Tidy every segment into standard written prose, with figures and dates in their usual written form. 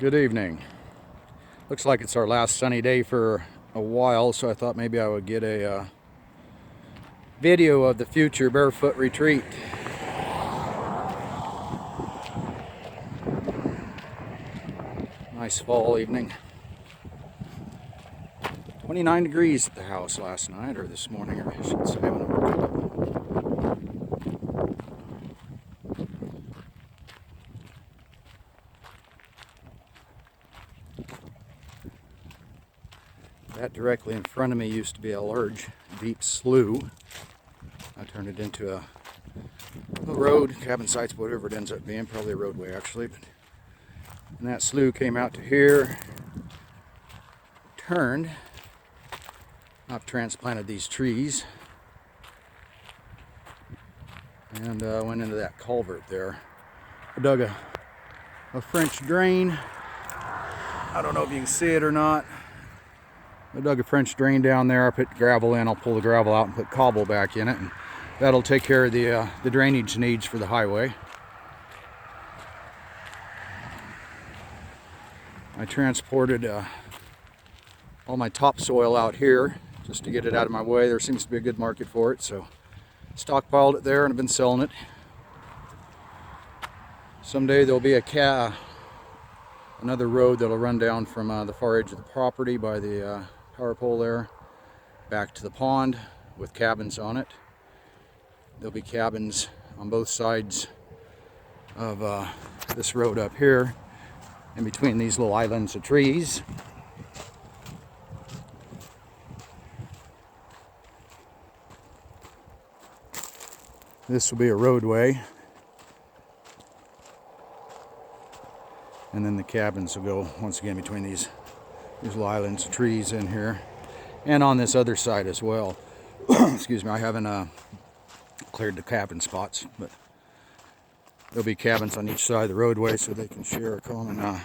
Good evening. Looks like it's our last sunny day for a while, so I thought maybe I would get a video of the future BearFoot Retreat. Nice fall evening. 29 degrees at the house last night, or this morning, or I should say when I woke up. That directly in front of me used to be a large, deep slough. I turned it into a road, cabin sites, whatever it ends up being, probably a roadway actually. And that slough came out to here, turned. I've transplanted these trees and went into that culvert there. I dug a French drain. I don't know if you can see it or not. I dug a French drain down there. I put gravel in. I'll pull the gravel out and put cobble back in it, and that'll take care of the drainage needs for the highway. I transported all my topsoil out here just to get it out of my way. There seems to be a good market for it, so stockpiled it there and I've been selling it. Someday there'll be another road that'll run down from the far edge of the property by the power pole there back to the pond with cabins on it. There'll be cabins on both sides of this road up here in between these little islands of trees. This will be a roadway, and then the cabins will go once again between these little islands of trees in here, and on this other side as well. Excuse me, I haven't cleared the cabin spots, but there'll be cabins on each side of the roadway so they can share a common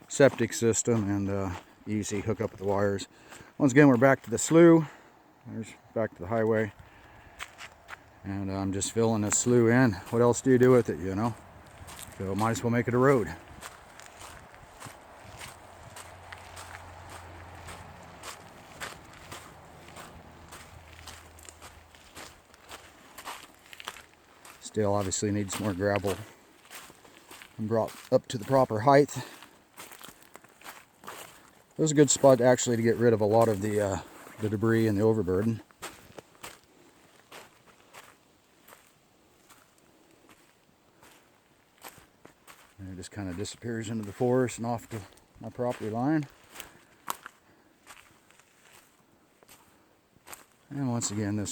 septic system and easy hook up with the wires. Once again, we're back to the slough. There's back to the highway. And I'm just filling this slough in. What else do you do with it, you know? So might as well make it a road. Still obviously needs more gravel and brought up to the proper height. It was a good spot actually to get rid of a lot of the debris and the overburden. And it just kind of disappears into the forest and off to my property line. And once again,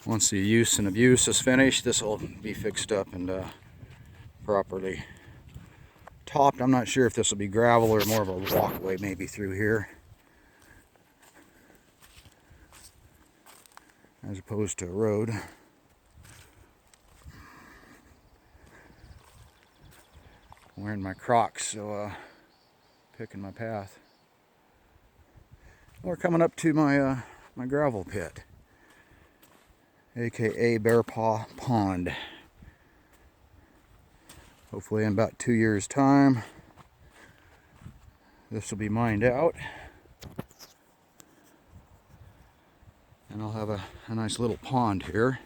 once the use and abuse is finished, this will be fixed up and properly topped. I'm not sure if this will be gravel or more of a walkway maybe through here, as opposed to a road. I'm wearing my Crocs, so picking my path. We're coming up to my my gravel pit, aka Bear Paw Pond. Hopefully in about 2 years' time, this will be mined out, and I'll have a nice little pond here.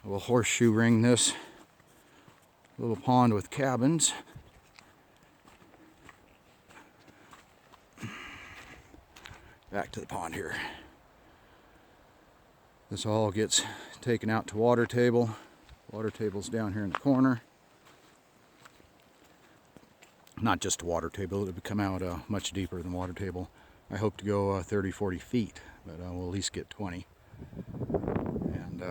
I will horseshoe ring this little pond with cabins. Back to the pond here. This all gets taken out to water table. Water table's down here in the corner. Not just a water table, it'll come out much deeper than water table. I hope to go 30-40 feet, but we'll at least get 20. And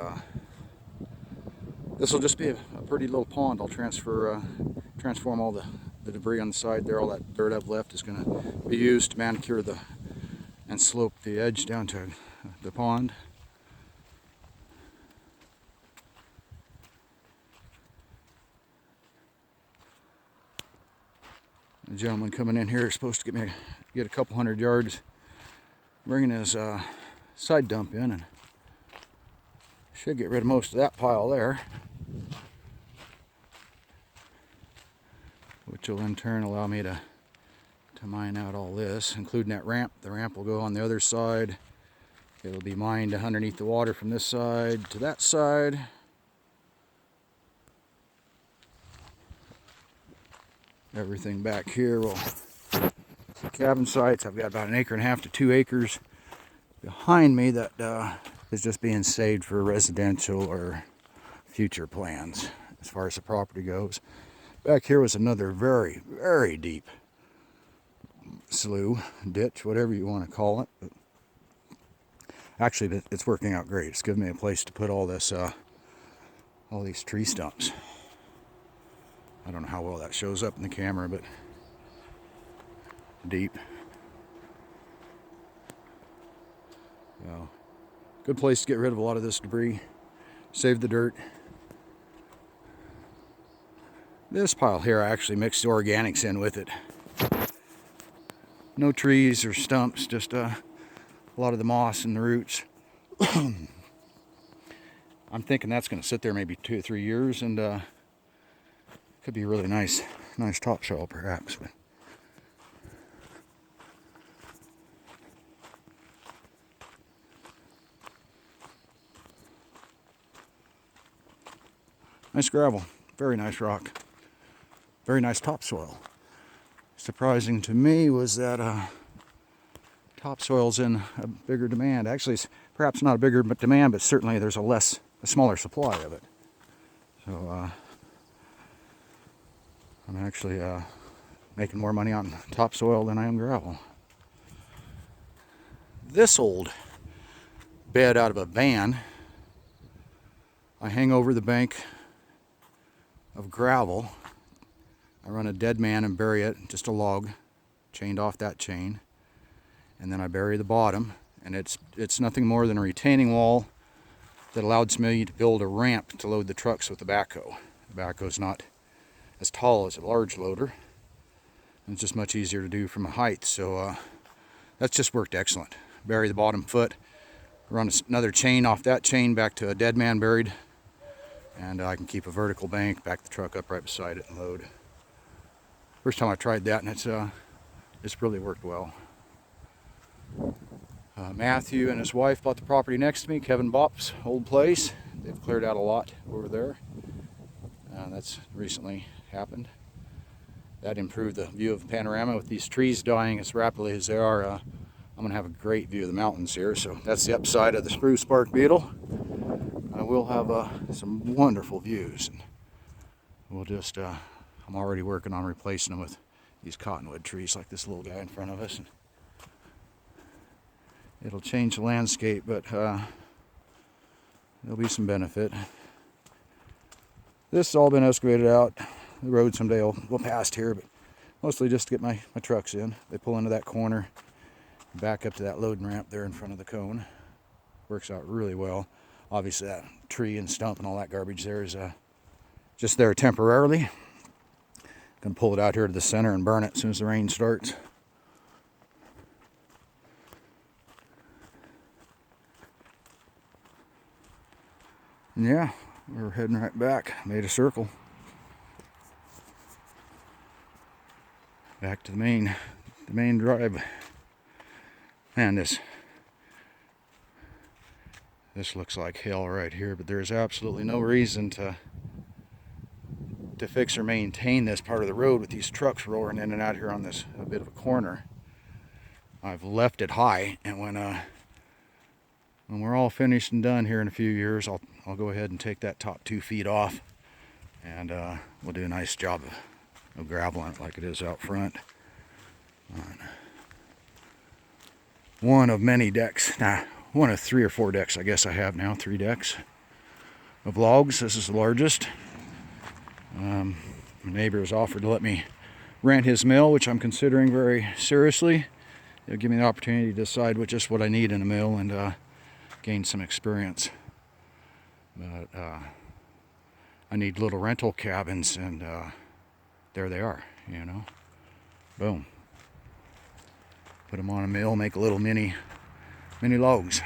this will just be a pretty little pond. I'll transform all the debris on the side there. All that dirt I've left is going to be used to manicure and slope the edge down to the pond. The gentleman coming in here is supposed to get a couple hundred yards, bringing his side dump in, and should get rid of most of that pile there. which will in turn allow me to mine out all this, including that ramp. The ramp will go on the other side. It'll be mined underneath the water from this side to that side. Everything back here will cabin sites. I've got about 1.5 acres to 2 acres behind me that is just being saved for residential or future plans as far as the property goes. Back here was another very, very deep slough, ditch, whatever you want to call it. But actually, it's working out great. It's given me a place to put all this, all these tree stumps. I don't know how well that shows up in the camera, but deep. So, good place to get rid of a lot of this debris. Save the dirt. This pile here, I actually mixed the organics in with it. No trees or stumps, just a lot of the moss and the roots. I'm thinking that's going to sit there maybe 2 or 3 years, and could be a really nice topsoil perhaps. But nice gravel, very nice rock, very nice topsoil. Surprising to me was that topsoil's in a bigger demand. Actually, it's perhaps not a bigger demand, but certainly there's a smaller supply of it. So I'm actually making more money on topsoil than I am gravel. This old bed out of a van, I hang over the bank of gravel. I run a dead man and bury it, just a log, chained off that chain. And then I bury the bottom, and it's nothing more than a retaining wall that allowed me to build a ramp to load the trucks with the backhoe. The backhoe's not as tall as a large loader, and it's just much easier to do from a height. So that's just worked excellent. Bury the bottom foot, run another chain off that chain back to a dead man buried, and I can keep a vertical bank, back the truck up right beside it and load. First time I tried that, and it's really worked well. Matthew and his wife bought the property next to me, Kevin Bopp's old place. They've cleared out a lot over there. That's recently happened. That improved the view of the panorama. With these trees dying as rapidly as they are, I'm going to have a great view of the mountains here. So that's the upside of the spruce bark beetle. We'll have some wonderful views. And we'll just, I'm already working on replacing them with these cottonwood trees like this little guy in front of us. And it'll change the landscape, but there'll be some benefit. This has all been excavated out. The road someday will pass here, but mostly just to get my trucks in. They pull into that corner, back up to that loading ramp there in front of the cone. Works out really well. Obviously that tree and stump and all that garbage there is just there temporarily. Gonna pull it out here to the center and burn it as soon as the rain starts. And yeah, we're heading right back. Made a circle. Back to the main drive. Man, this looks like hell right here, but there's absolutely no reason to fix or maintain this part of the road with these trucks roaring in and out here on this a bit of a corner. I've left it high, and when we're all finished and done here in a few years, I'll go ahead and take that top 2 feet off, and we'll do a nice job of graveling it like it is out front. One of many decks, one of 3 or 4 decks I guess I have now, 3 decks of logs. This is the largest. My neighbor has offered to let me rent his mill, which I'm considering very seriously. It'll give me the opportunity to decide just what I need in a mill and gain some experience. But I need little rental cabins, and there they are, you know. Boom. Put them on a mill, make a little mini logs.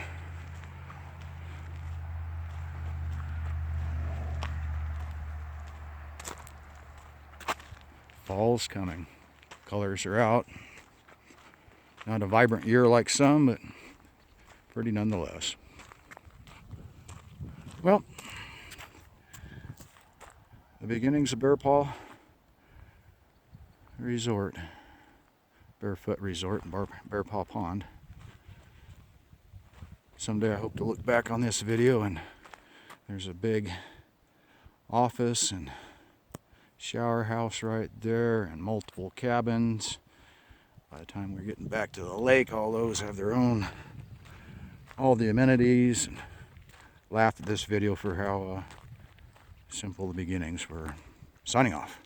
Fall's coming. Colors are out. Not a vibrant year like some, but pretty nonetheless. Well, the beginnings of Bear Paw Resort, BearFoot Resort, and Bear Paw Pond. Someday I hope to look back on this video and there's a big office and shower house right there and multiple cabins. By the time we're getting back to the lake, all those have their own, all the amenities. And laughed at this video for how simple the beginnings were. Signing off.